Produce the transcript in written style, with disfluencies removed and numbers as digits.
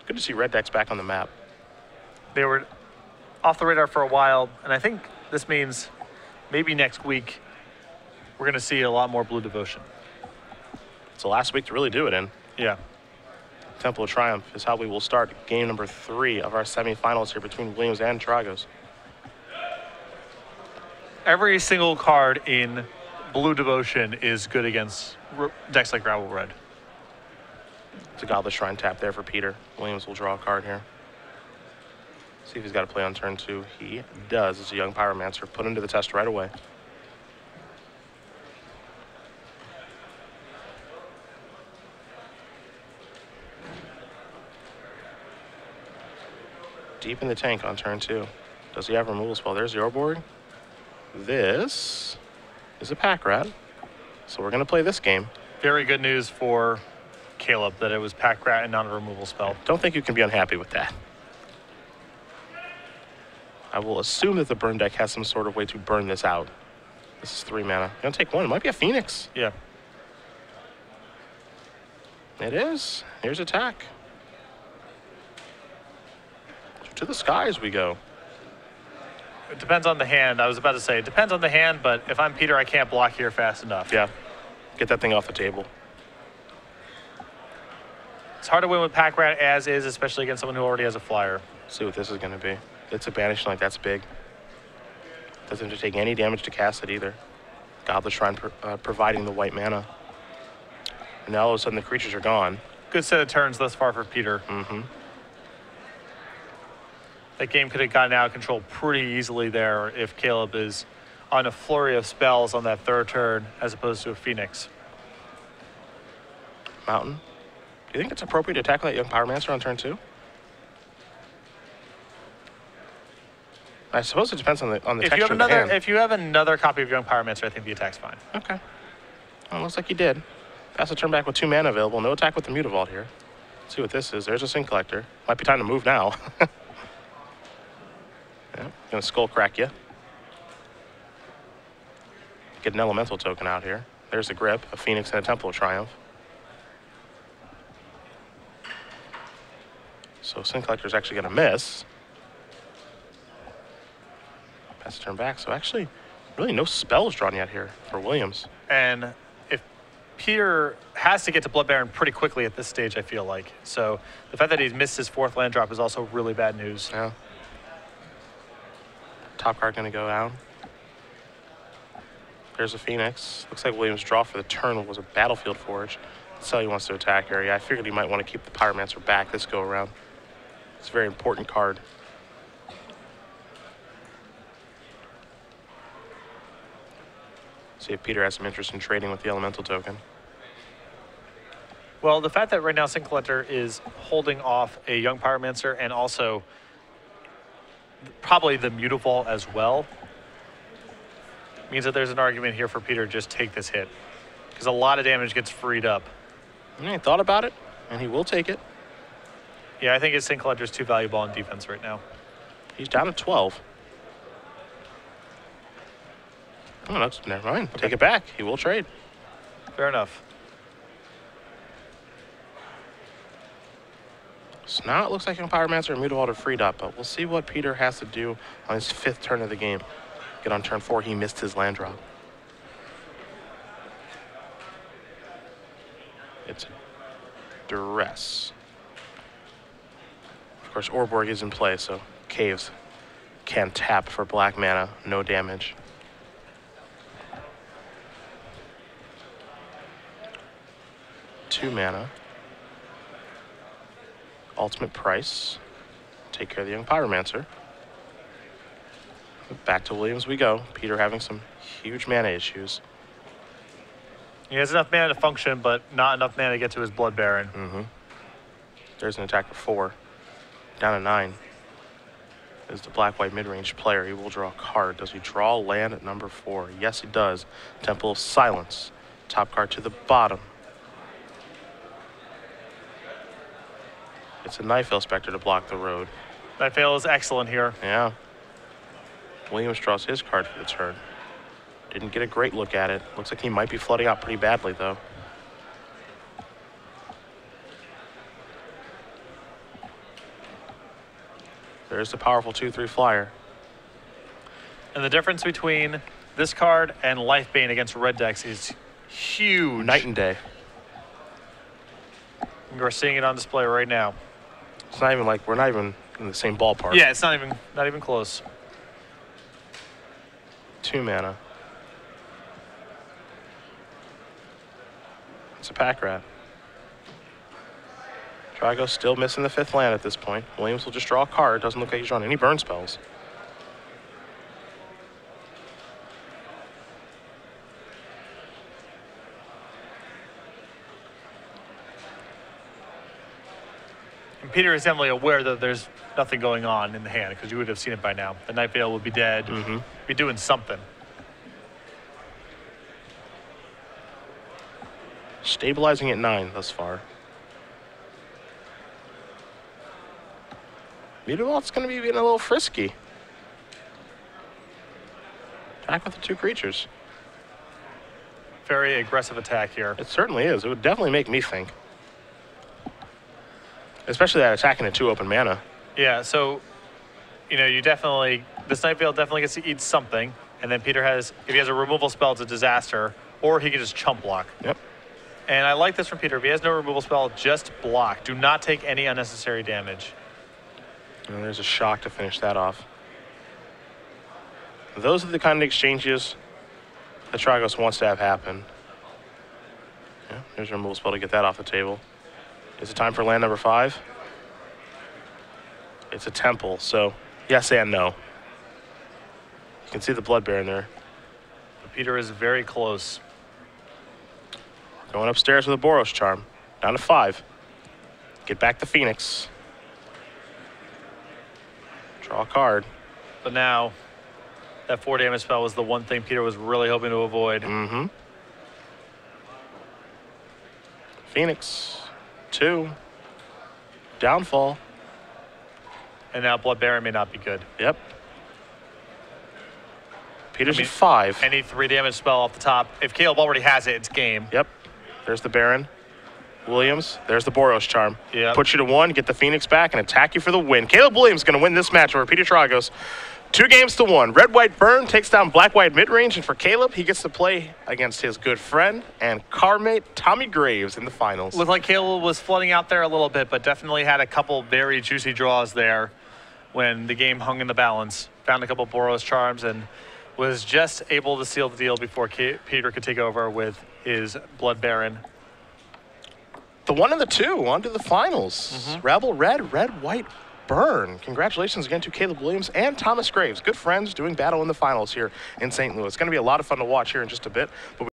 Good to see red decks back on the map. They were off the radar for a while, and I think this means maybe next week we're going to see a lot more Blue Devotion. It's the last week to really do it in. Yeah. Temple of Triumph is how we will start game number 3 of our semifinals here between Williams and Tragos. Every single card in Blue Devotion is good against decks like Gravel Red. It's a Godless Shrine tap there for Peter. Williams will draw a card here. See if he's got to play on turn 2. He does. It's a young Pyromancer. Put him to the test right away. Deep in the tank on turn 2. Does he have removal spell? There's your board. This is a pack rat. So we're going to play this game. Very good news for Caleb that it was pack rat and not a removal spell. Don't think you can be unhappy with that. I will assume that the burn deck has some sort of way to burn this out. This is 3 mana. You're going to take 1. It might be a Phoenix. Yeah. It is. Here's attack. To the skies we go. It depends on the hand. I was about to say, it depends on the hand, but if I'm Peter, I can't block here fast enough. Yeah. Get that thing off the table. It's hard to win with pack rat as is, especially against someone who already has a flyer. See what this is going to be. It's a banishing like that's big. Doesn't have to take any damage to cast it either. Godless Shrine providing the white mana. And now all of a sudden the creatures are gone. Good set of turns thus far for Peter. Mm-hmm. That game could have gotten out of control pretty easily there if Caleb is on a flurry of spells on that third turn as opposed to a Phoenix. Mountain. Do you think it's appropriate to attack that young Pyromancer on turn 2? I suppose it depends on the texture of the hand. If you have another copy of Young Pyromancer, I think the attack's fine. Okay. Well, looks like he did. Pass the turn back with 2 mana available. No attack with the Mutavault here. Let's see what this is. There's a Sin Collector. Might be time to move now. Yeah, gonna skull crack you. Get an elemental token out here. There's a grip, a Phoenix, and a Temple of Triumph. So Sin Collector's actually gonna miss. Pass the turn back. So actually, really no spells drawn yet here for Williams. And if Peter has to get to Blood Baron pretty quickly at this stage, I feel like. So the fact that he's missed his 4th land drop is also really bad news. Yeah. Top card gonna go down. There's a Phoenix. Looks like Williams' draw for the turn was a Battlefield Forge. That's how he wants to attack area. I figured he might want to keep the Pyromancer back this go around. It's a very important card. See if Peter has some interest in trading with the Elemental token. Well, the fact that right now Sin Collector is holding off a Young Pyromancer and also probably the Mutavault as well means that there's an argument here for Peter to just take this hit because a lot of damage gets freed up. He thought about it, and he will take it. Yeah, I think his Sin Collector is too valuable on defense right now. He's down to 12. Oh, no, never mind. Okay. Take it back. He will trade. Fair enough. So now it looks like Pyromancer and Mutavault are freed up, but we'll see what Peter has to do on his 5th turn of the game. Get on turn 4, he missed his land drop. It's a Duress. Of course, Orborg is in play, so Caves can tap for black mana, no damage. Two mana. Ultimate price. Take care of the young Pyromancer. Back to Williams we go. Peter having some huge mana issues. He has enough mana to function, but not enough mana to get to his Blood Baron. Mm-hmm. There's an attack of 4. Down to 9. Is the black-white mid-range player. He will draw a card. Does he draw land at number 4? Yes, he does. Temple of Silence. Top card to the bottom. It's a Nightveil Spectre to block the road. Nightveil is excellent here. Yeah. Williams draws his card for the turn. Didn't get a great look at it. Looks like he might be flooding out pretty badly, though. There's the powerful 2-3 flyer. And the difference between this card and Life Bane against red decks is huge. Night and day. We're seeing it on display right now. It's not even like we're not even in the same ballpark. Yeah, it's not even close. 2 mana. It's a pack rat. Tragos still missing the 5th land at this point. Williams will just draw a card. Doesn't look like he's drawing any burn spells. And Peter is definitely aware that there's nothing going on in the hand because you would have seen it by now. The Night Veil would be dead. Be doing something. Stabilizing at 9 thus far. Mutawalt's going to be getting a little frisky. Attack with the 2 creatures. Very aggressive attack here. It certainly is. It would definitely make me think. Especially that attacking at 2 open mana. Yeah, so, you know, this Night Veil definitely gets to eat something. And then Peter if he has a removal spell, it's a disaster. Or he can just chump block. Yep. And I like this from Peter. If he has no removal spell, just block. Do not take any unnecessary damage. And there's a shock to finish that off. Those are the kind of exchanges that Tragos wants to have happen. Yeah, there's a removal spell to get that off the table. Is it time for land number 5? It's a temple, so yes and no. You can see the Blood Baron there. Peter is very close. Going upstairs with a Boros Charm. Down to 5. Get back the Phoenix. Draw a card. But now, that 4 damage spell was the one thing Peter was really hoping to avoid. Phoenix. 2. Downfall. And now Blood Baron may not be good. Yep. Peter's at 5. Any 3 damage spell off the top. If Caleb already has it, it's game. Yep. There's the Baron. Williams. There's the Boros Charm. Yep. Put you to 1, get the Phoenix back, and attack you for the win. Caleb Williams going to win this match over Peter Tragos. 2 games to 1. Red-White Burn takes down Black-White Midrange, and for Caleb, he gets to play against his good friend and carmate Tommy Graves in the finals. Looked like Caleb was flooding out there a little bit, but definitely had a couple very juicy draws there when the game hung in the balance. Found a couple Boros Charms and was just able to seal the deal before Peter could take over with his Blood Baron. The 1 and the 2 on to the finals. Rebel Red, Red-White Burn. Congratulations again to Caleb Williams and Thomas Graves. Good friends doing battle in the finals here in St. Louis. It's going to be a lot of fun to watch here in just a bit. But